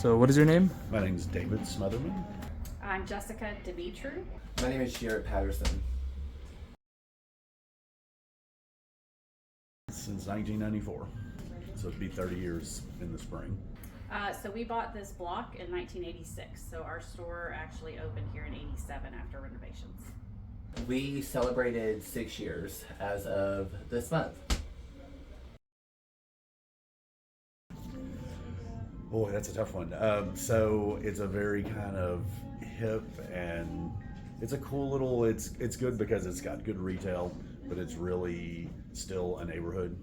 So what is your name? My name is David Smotherman. I'm Jessica Dimitru. My name is Jared Patterson. Since 1994, so it'd be 30 years in the spring. So we bought this block in 1986. So our store actually opened here in 87 after renovations. We celebrated 6 years as of this month. Boy, that's a tough one. So it's a very kind of hip, and it's a cool little, it's good because it's got good retail, but it's really still a neighborhood.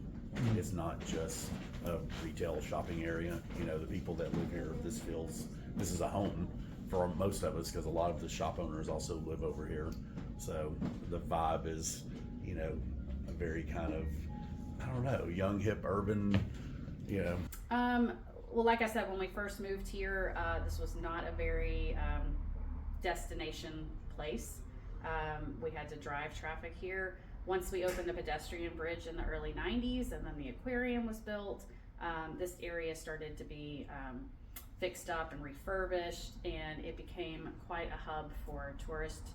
It's not just a retail shopping area. You know, the people that live here, this is a home for most of us, because a lot of the shop owners also live over here. So the vibe is, you know, a very kind of, I don't know, young, hip, urban, you know. Well, like I said, when we first moved here, this was not a very destination place. We had to drive traffic here. Once we opened the pedestrian bridge in the early 90s and then the aquarium was built, this area started to be fixed up and refurbished, and it became quite a hub for tourist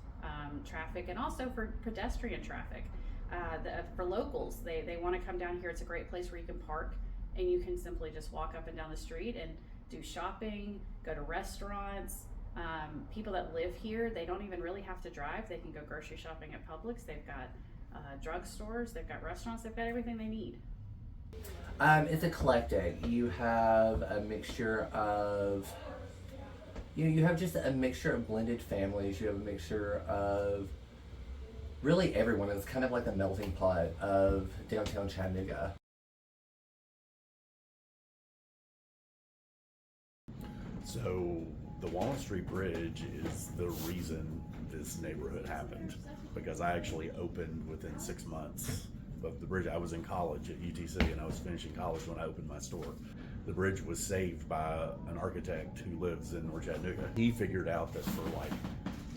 traffic and also for pedestrian traffic. For locals, they want to come down here. It's a great place where you can park and you can simply just walk up and down the street and do shopping, go to restaurants. People that live here, they don't even really have to drive. They can go grocery shopping at Publix. They've got drugstores, they've got restaurants, they've got everything they need. It's eclectic. You have a mixture of, you have just a mixture of blended families. You have a mixture of really everyone. It's kind of like the melting pot of downtown Chattanooga. So the Walnut Street Bridge is the reason this neighborhood happened, because I actually opened within 6 months of the bridge. I was in college at UTC and I was finishing college when I opened my store. The bridge was saved by an architect who lives in North Chattanooga. He figured out that for like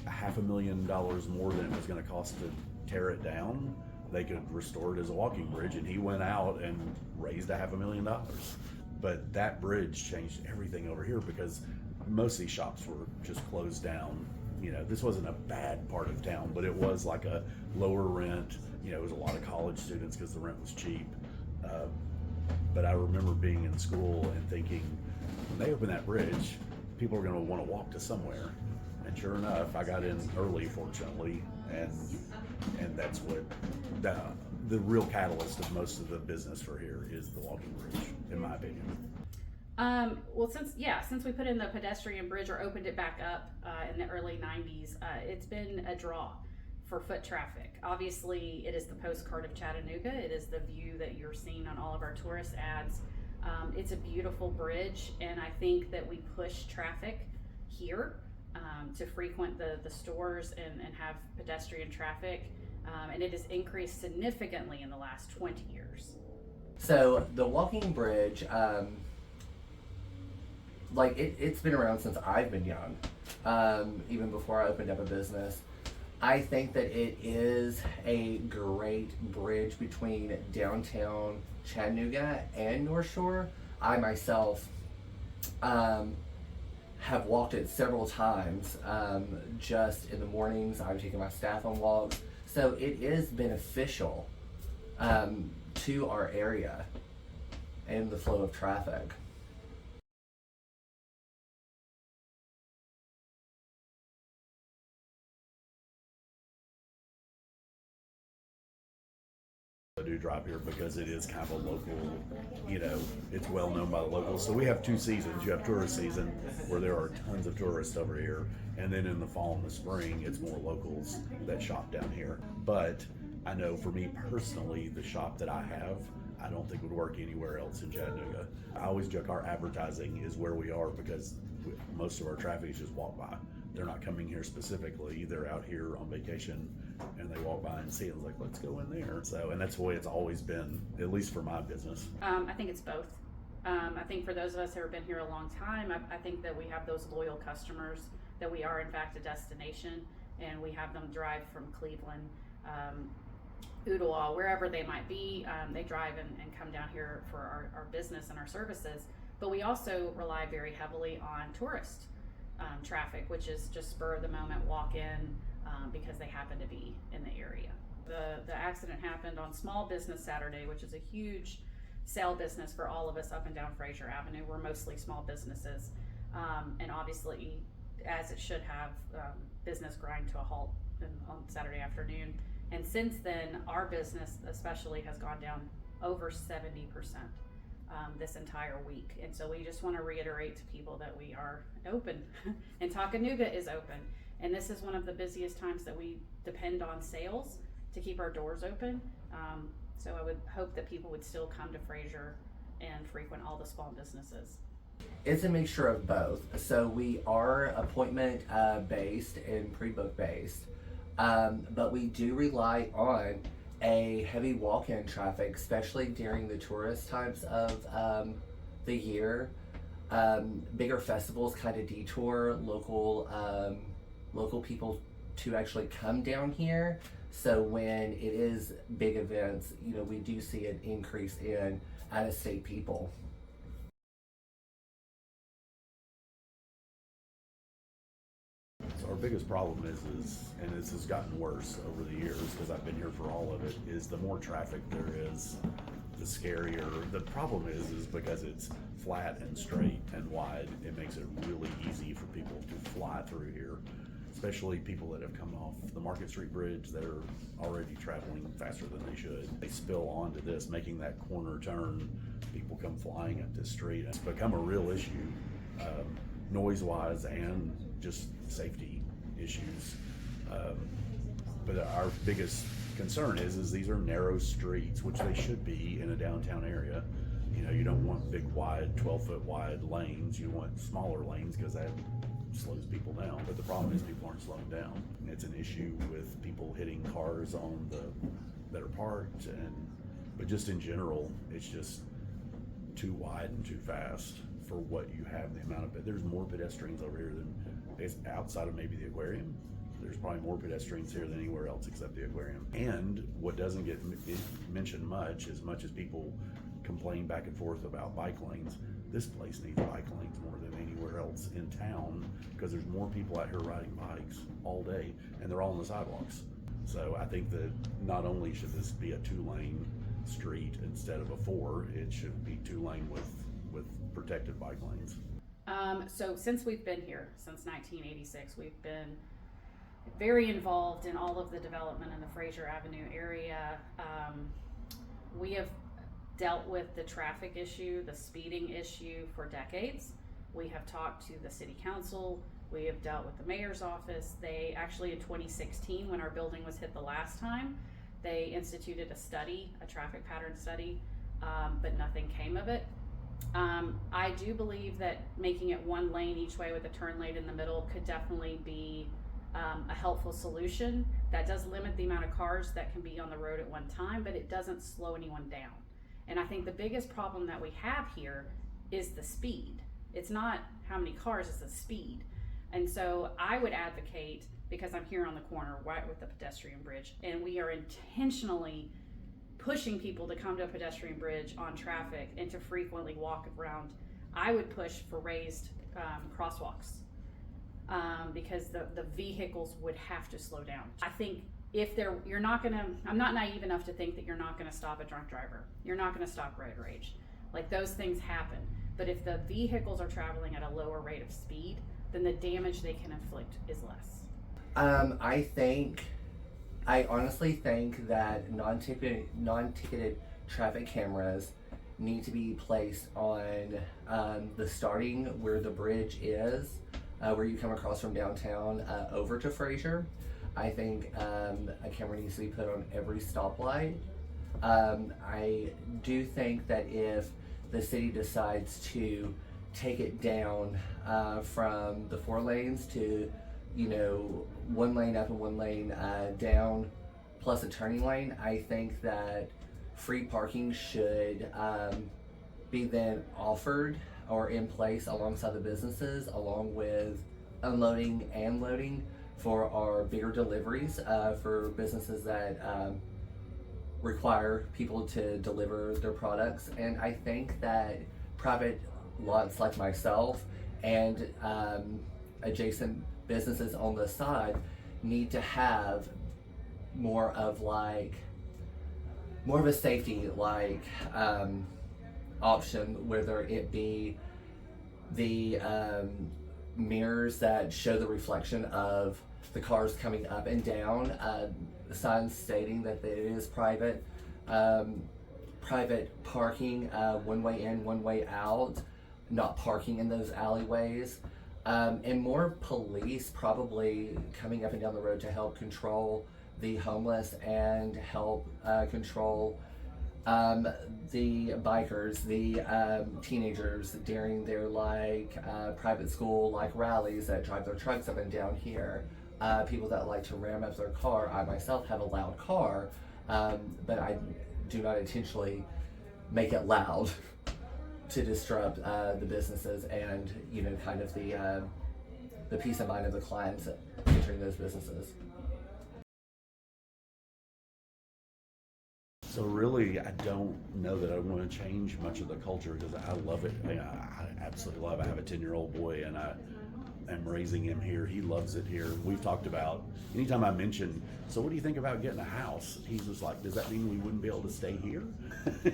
$500,000 more than it was going to cost to tear it down, they could restore it as a walking bridge, and he went out and raised $500,000. But that bridge changed everything over here, because most of these shops were just closed down. You know, this wasn't a bad part of town, but it was like a lower rent. You know, it was a lot of college students because the rent was cheap. But I remember being in school and thinking, when they open that bridge, people are going to want to walk to somewhere. And sure enough, I got in early, fortunately, and that's what the real catalyst of most of the business for here is the walking bridge, in my opinion. Well, since we put in the pedestrian bridge or opened it back up in the early 90s, it's been a draw for foot traffic. Obviously, it is the postcard of Chattanooga. It is the view that you're seeing on all of our tourist ads. It's a beautiful bridge, and I think that we push traffic here to frequent the stores and have pedestrian traffic, and it has increased significantly in the last 20 years. So the walking bridge, it's been around since I've been young, even before I opened up a business. I think that it is a great bridge between downtown Chattanooga and North Shore. I myself have walked it several times. Just in the mornings, I've taken my staff on walks. So it is beneficial to our area and the flow of traffic. I do drop here because it is kind of a local, you know, it's well known by the locals. So we have 2 seasons. You have tourist season, where there are tons of tourists over here, and then in the fall and the spring, it's more locals that shop down here. But I know for me personally, the shop that I have, I don't think would work anywhere else in Chattanooga. I always joke our advertising is where we are, because most of our traffic is just walk by. They're not coming here specifically. They're out here on vacation and they walk by and see it, and like, let's go in there. So, and that's the way it's always been, at least for my business. I think it's both. I think for those of us who have been here a long time, I think that we have those loyal customers, that we are in fact a destination, and we have them drive from Cleveland, Ooltewah, wherever they might be. They drive and come down here for our business and our services. But we also rely very heavily on tourist traffic, which is just spur of the moment walk in because they happen to be in the area. The accident happened on Small Business Saturday, which is a huge sale business for all of us up and down Frazier Avenue. We're mostly small businesses, and obviously, as it should have, business grind to a halt on Saturday afternoon. And since then, our business especially has gone down over 70% this entire week. And so we just want to reiterate to people that we are open and Chattanooga is open. And this is one of the busiest times that we depend on sales to keep our doors open. So I would hope that people would still come to Frazier and frequent all the small businesses. It's a mixture of both. So we are appointment based and pre-book based, but we do rely on a heavy walk-in traffic, especially during the tourist times of the year. Bigger festivals kind of detour local people to actually come down here. So when it is big events, we do see an increase in out-of-state people. So our biggest problem is, and this has gotten worse over the years because I've been here for all of it, is the more traffic there is, the scarier. The problem is because it's flat and straight and wide, it makes it really easy for people to fly through here. Especially people that have come off the Market Street Bridge, they're already traveling faster than they should. They spill onto this, making that corner turn. People come flying up this street. It's become a real issue, noise-wise and just safety issues. But our biggest concern is these are narrow streets, which they should be in a downtown area. You don't want big, wide, 12-foot wide lanes. You want smaller lanes because that slows people down. But the problem is people aren't slowing down. It's an issue with people hitting cars that are parked, but just in general, it's just too wide and too fast for what you have. There's more pedestrians over here than outside of maybe the aquarium. There's probably more pedestrians here than anywhere else except the aquarium. And what doesn't get mentioned much as people complain back and forth about bike lanes, this place needs bike lanes more than anywhere else in town because there's more people out here riding bikes all day and they're all on the sidewalks. So I think that not only should this be a 2-lane street instead of a 4, it should be 2-lane with protected bike lanes. So since we've been here, since 1986, we've been very involved in all of the development in the Frazier Avenue area. We have dealt with the traffic issue, the speeding issue for decades. We have talked to the city council. We have dealt with the mayor's office. They actually in 2016, when our building was hit the last time, they instituted a study, a traffic pattern study, but nothing came of it. I do believe that making it 1 lane each way with a turn lane in the middle could definitely be a helpful solution. That does limit the amount of cars that can be on the road at one time, but it doesn't slow anyone down. And I think the biggest problem that we have here is the speed. It's not how many cars, it's the speed. And so I would advocate, because I'm here on the corner right with the pedestrian bridge, and we are intentionally pushing people to come to a pedestrian bridge on traffic and to frequently walk around, I would push for raised crosswalks because the vehicles would have to slow down. I think I'm not naive enough to think that you're not gonna stop a drunk driver. You're not gonna stop road rage. Like, those things happen. But if the vehicles are traveling at a lower rate of speed, then the damage they can inflict is less. I honestly think that non-ticketed traffic cameras need to be placed on the starting where the bridge is, where you come across from downtown over to Frazier. I think a camera needs to be put on every stoplight. I do think that if the city decides to take it down from the 4 lanes to 1 lane up and 1 lane down plus a turning lane, I think that free parking should be then offered or in place alongside the businesses, along with unloading and loading for our bigger deliveries for businesses that require people to deliver their products. And I think that private lots like myself and adjacent businesses on the side need to have more of a safety option, whether it be the mirrors that show the reflection of the cars coming up and down, signs stating that it is private parking, one way in, one way out, not parking in those alleyways, and more police probably coming up and down the road to help control the homeless and help control the bikers, the teenagers during their private school rallies that drive their trucks up and down here. People that like to ram up their car. I myself have a loud car, but I do not intentionally make it loud to disrupt the businesses and kind of the peace of mind of the clients entering those businesses. So really, I don't know that I want to change much of the culture because I love it. I absolutely love it. I have a 10-year-old boy and I am raising him here. He loves it here. We've talked about, anytime I mention, so what do you think about getting a house? He's just like, does that mean we wouldn't be able to stay here?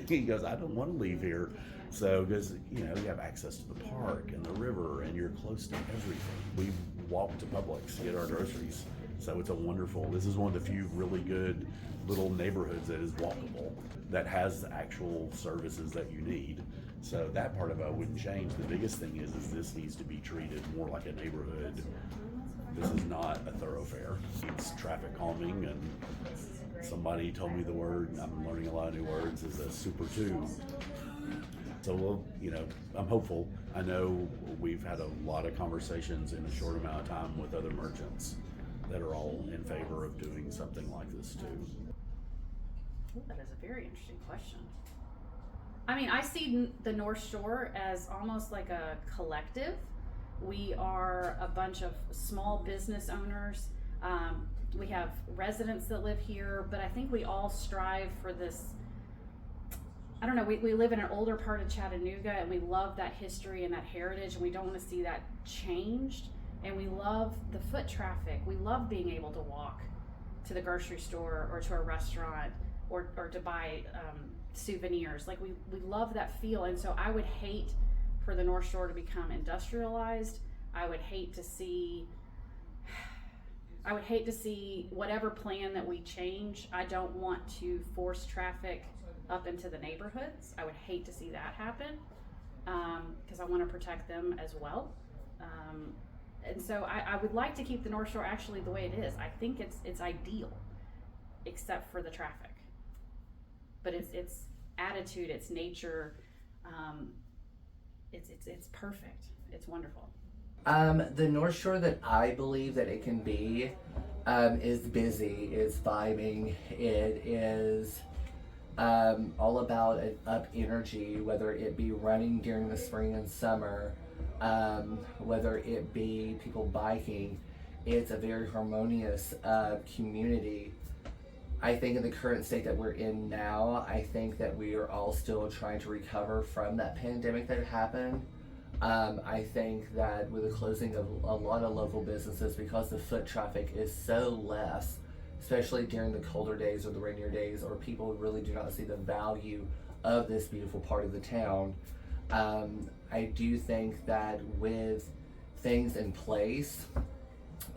He goes, I don't want to leave here. So, because, you have access to the park and the river and you're close to everything. We walk to Publix to get our groceries. So it's this is one of the few really good little neighborhoods that is walkable, that has actual services that you need. So that part of it I wouldn't change. The biggest thing is this needs to be treated more like a neighborhood. This is not a thoroughfare. It's traffic calming, and somebody told me the word, and I'm learning a lot of new words, is a super tube. So I'm hopeful. I know we've had a lot of conversations in a short amount of time with other merchants that are all in favor of doing something like this too. Ooh, that is a very interesting question. I mean, I see the North Shore as almost like a collective. We are a bunch of small business owners. We have residents that live here, but I think we all strive for this. I don't know, we live in an older part of Chattanooga and we love that history and that heritage, and we don't want to see that changed. And we love the foot traffic. We love being able to walk to the grocery store or to a restaurant or to buy souvenirs. We love that feel. And so I would hate for the North Shore to become industrialized. I would hate to see whatever plan that we change. I don't want to force traffic up into the neighborhoods. I would hate to see that happen because I want to protect them as well. And so I would like to keep the North Shore actually the way it is. I think it's ideal, except for the traffic. But its attitude, its nature, it's perfect. It's wonderful. The North Shore that I believe that it can be is busy, is vibing. It is all about up energy, whether it be running during the spring and summer. Whether it be people biking. It's a very harmonious community. I think in the current state that we're in now, I think that we are all still trying to recover from that pandemic that happened. I think that with the closing of a lot of local businesses, because the foot traffic is so less, especially during the colder days or the rainier days, or people really do not see the value of this beautiful part of the town. I do think that with things in place,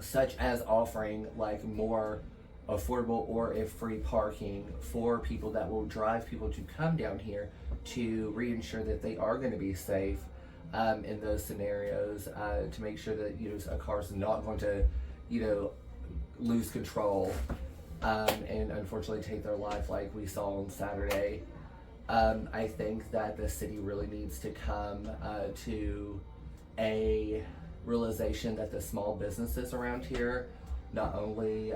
such as offering more affordable or if free parking for people that will drive people to come down here to reinsure that they are going to be safe in those scenarios, to make sure that a car's not going to lose control and unfortunately take their life like we saw on Saturday. I think that the city really needs to come to a realization that the small businesses around here not only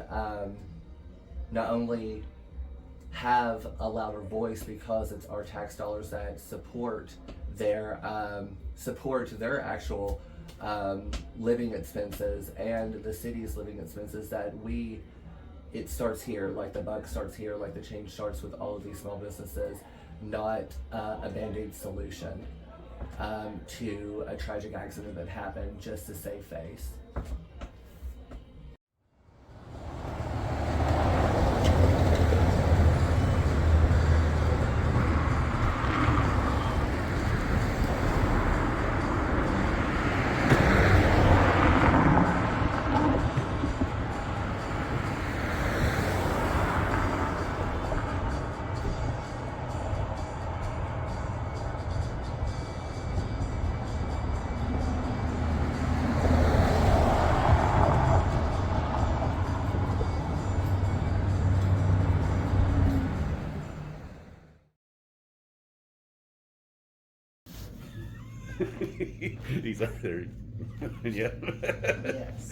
have a louder voice because it's our tax dollars that support their actual living expenses and the city's living expenses, that it starts here, the buck starts here, the change starts with all of these small businesses, not a band-aid solution. to a tragic accident that happened just to save face. He's out there. Yeah. Yes.